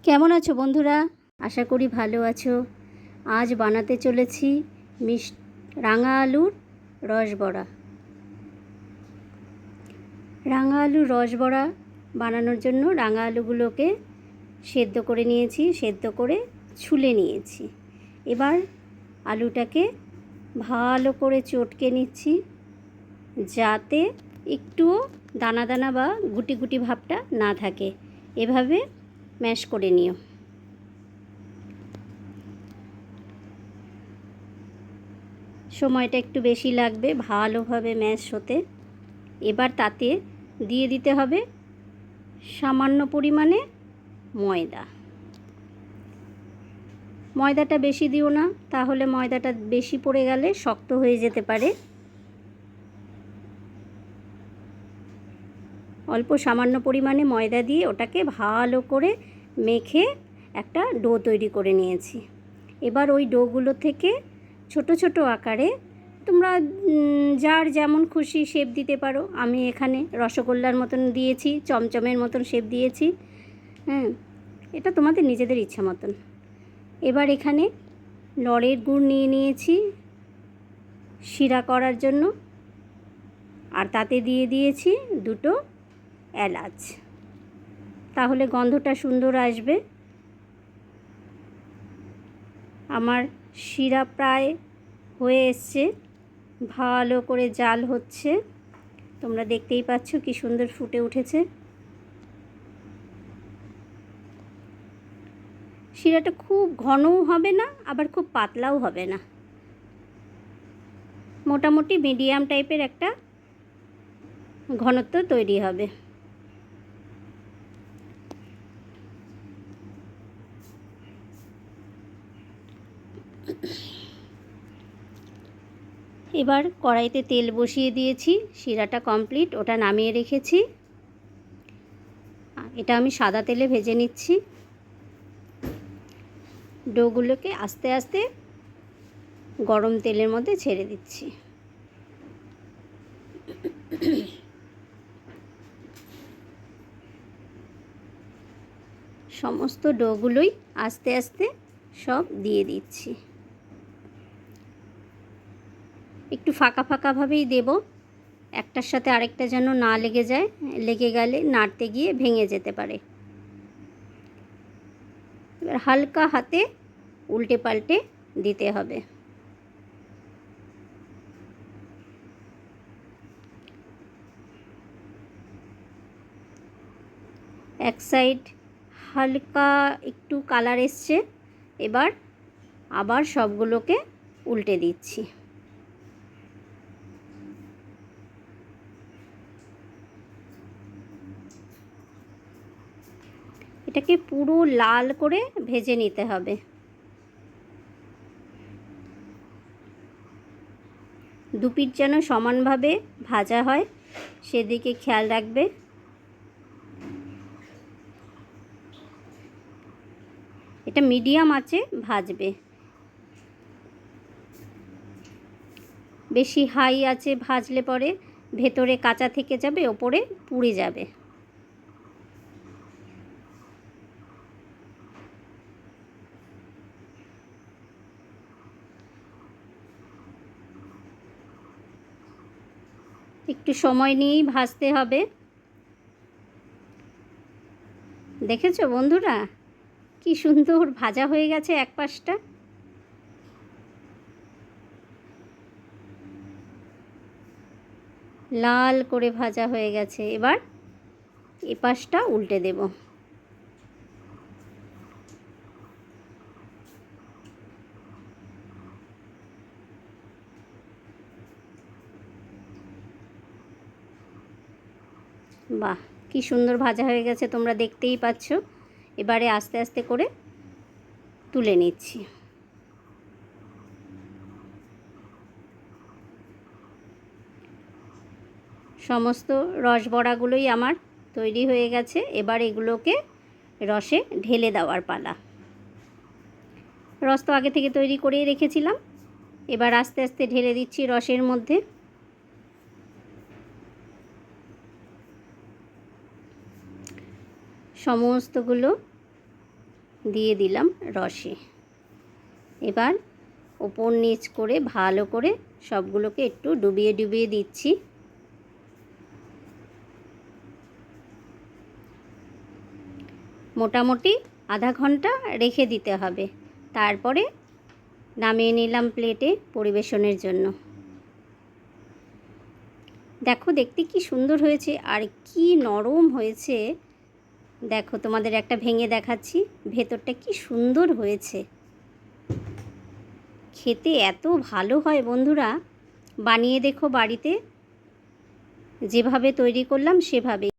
কেমন আছো বন্ধুরা? আশা করি ভালো আছো। আজ বানাতে চলেছি রাঙা আলুর রসবড়া। রাঙা আলুর রসবড়া বানানোর জন্য রাঙা আলুগুলোকে সেদ্ধ করে নিয়েছি, সেদ্ধ করে ছুলে নিয়েছি। এবার আলুটাকে ভালো করে চটকে নিচ্ছি, যাতে একটুও দানা দানা বা গুটি গুটি ভাবটা না থাকে। এভাবে ম্যাশ করে নিও। সময়টা একটু বেশি লাগবে ভালোভাবে ম্যাশ হতে। এবার তাতে দিয়ে দিতে হবে সামান্য পরিমাণে ময়দা। ময়দাটা বেশি দিও না, তাহলে ময়দাটা বেশি পড়ে গেলে শক্ত হয়ে যেতে পারে। অল্প সামান্য পরিমাণে ময়দা দিয়ে ওটাকে ভালো করে মেখে একটা ডো তৈরি করে নিয়েছি। এবার ওই ডোগুলো থেকে ছোট ছোট আকারে তোমরা যার যেমন খুশি শেপ দিতে পারো। আমি এখানে রসগোল্লার মতন দিয়েছি, চমচমের মতন শেপ দিয়েছি। এটা তোমাদের নিজেদের ইচ্ছা মতন। এবার এখানে নড়ের গুড় নিয়ে নিয়েছি শিরা করার জন্য, আর তাতে দিয়ে দিয়েছি দুটো এলাচ, তাহলে গন্ধটা সুন্দর আসবে। আমার শিরা প্রায় হয়ে এসছে, ভালো করে জাল হচ্ছে, তোমরা দেখতেই পাচ্ছ কি সুন্দর ফুটে উঠেছে। শিরাটা খুব ঘনও হবে না, আবার খুব পাতলাও হবে না, মোটামুটি মিডিয়াম টাইপের একটা ঘনত্ব তৈরি হবে। এবার কড়াইতে তেল বসিয়ে দিয়েছি, শিরাটা কমপ্লিট, ওটা নামিয়ে রেখেছি। এটা আমি সাদা তেলে ভেজে নিচ্ছি। ডোগুলোকে আস্তে আস্তে গরম তেলের মধ্যে ছেড়ে দিচ্ছি। সমস্ত ডোগুলোই আস্তে আস্তে সব দিয়ে দিচ্ছি। একটু ফাঁকা ফাঁকাভাবেই দেব, একটার সাথে আরেকটা যেন না লেগে যায়, লেগে গেলে নাড়তে গিয়ে ভেঙে যেতে পারে। এবার হালকা হাতে উল্টে পাল্টে দিতে হবে। এক সাইড হালকা একটু কালার এসছে, এবার আবার সবগুলোকে উল্টে দিচ্ছি। এটাকে পুরো লাল করে ভেজে নিতে হবে। দুপিঠ যেন সমানভাবে ভাজা হয় সেদিকে খেয়াল রাখবে। এটা মিডিয়াম আঁচে ভাজবে, বেশি হাই আঁচে ভাজলে পরে ভেতরে কাঁচা থেকে যাবে, ওপরে পুড়ে যাবে। একটু সময় নিয়েই ভাজতে হবে। দেখেছো বন্ধুরা কি সুন্দর ভাজা হয়ে গেছে এক পাশটা। লাল করে ভাজা হয়ে গেছে। এবার এ পাশটা উল্টে দেব। বাহ, কি সুন্দর ভাজা হয়ে গেছে, তোমরা দেখতেই পাচ্ছ। এবারে আস্তে আস্তে করে তুলে নিচ্ছি। সমস্ত রসবড়াগুলোই আমার তৈরি হয়ে গেছে। এবার এগুলোকে রসে ঢেলে দেওয়ার পালা। রস তো আগে থেকে তৈরি করেই রেখেছিলাম, এবার আস্তে আস্তে ঢেলে দিচ্ছি রসের মধ্যে। সমস্তগুলো দিয়ে দিলাম রসে। এবার ওপর নিচ করে ভালো করে সবগুলোকে একটু ডুবিয়ে ডুবিয়ে দিচ্ছি। মোটামুটি আধা ঘন্টা রেখে দিতে হবে। তারপরে নামিয়ে নিলাম প্লেটে পরিবেশনের জন্য। দেখো দেখতে কি সুন্দর হয়েছে আর কি নরম হয়েছে। দেখো তোমাদের একটা ভেঙে দেখাচ্ছি, ভেতরটা কি সুন্দর হয়েছে। খেতে এত ভালো হয় বন্ধুরা, বানিয়ে দেখো বাড়িতে, যেভাবে তৈরি করলাম সেভাবে।